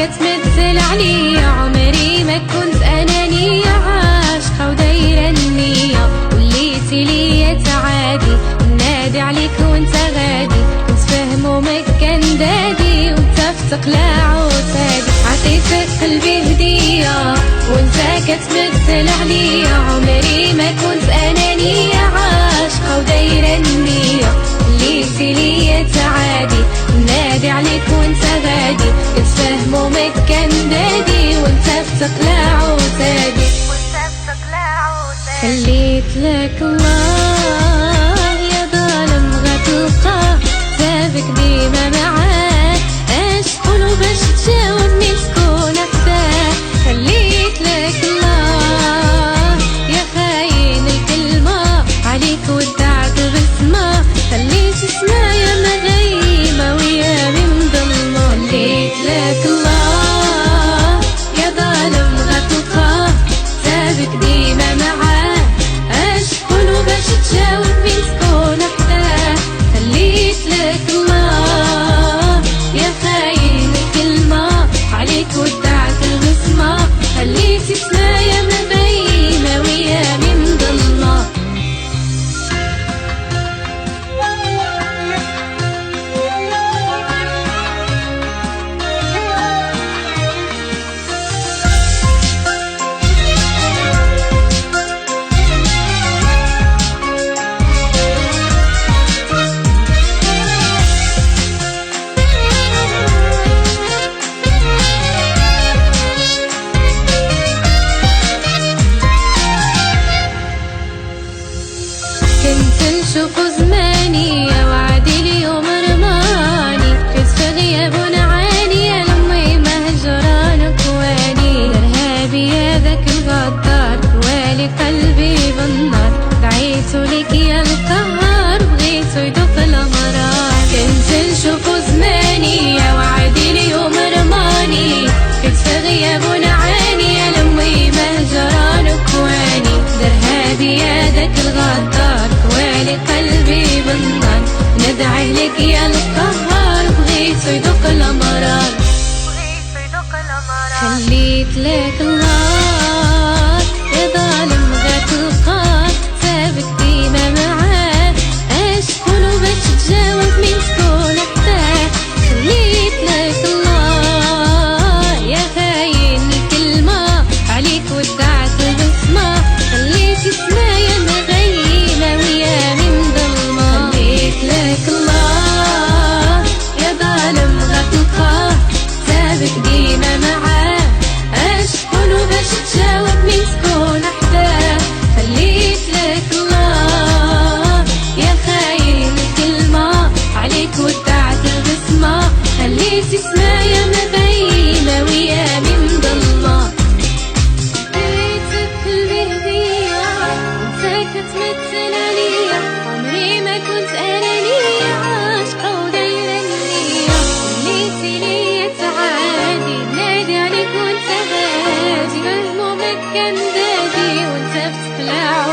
كتمثل عليا، عمري ما كنت انانية، عاشقة ودايرة النية، وليتي ليا تعادي، نادي عليك وانت غادي، نتفاهم وما كان دادي، وانت في تقلاع وسادي، عطيتك قلبي هدية وانت كتمثل عليا، عمري ما كنت انانية، عاشقة ودايرة النية، ليتي ليا تعادي، نادي عليك وانت غادي، نتفاهمو ما كان دادي، وانت في تقلاع وسادي، خليت لك الله يا ظالم غتلقاه، سابك ديما معاه، اش قولو باش تجاوبني تكون حداه، خليت لك الله يا خاين الكلمة، عليك ودعت بسمة، خليت سمايا مغيمة ويا من ظلمة، خليت لك الله يا ظالم غتلقاه، سابك ديما معاه، اش قولو باش تجاوبني تكون حداه، خليت لك الله يا خاين الكلمة، عليك ودعت البسمة، خليت سمايا مغيمة ويا من ظلمة. كنت نشوف زماني يا وعدي اليوم رماني، كنت في غياب ونعاني، يا لمي مهجران كواني، الارهابي يا ذاك الغدار، والي قلبي بالنار، دعيتو ليك يا القهار، بغيتو يدوق الامرار، كنت نشوف زماني يا وعدي اليوم رماني، كنت في غياب ونعاني، يا لمي مهجران كواني، الارهابي يا ذاك الغدار، والي قلبي بالنار، ندعي لك يا القهار، بغيتو يدوق الامرار، خليت لك الله يا ظالم غتلقاه، سابك ديما معاه، اش قولو باش تجاوبني تكون حداه، خليت لك الله يا خاين الكلمة، عليك ودعت البسمة، خليت سمايا مغيمة ويا من ظلمة، خليت لك الله يا ظالم غتلقاه، سابك ديما معاه، اش قولو باش تجاوبني تكون حداه، خليت لك الله يا خاين الكلمة، عليك ودعت البسمة، خليت سمايا مغيمة ويا من ظلمة، عطيتك قلبي هدية وانت كتمثل عليا، عمري ما كنت انانية، عاشقة ودايرة النية، ليتي ليا تعادي، نادي عليك وانت غادي، مهمومك كان دادي، وانت في تقلاع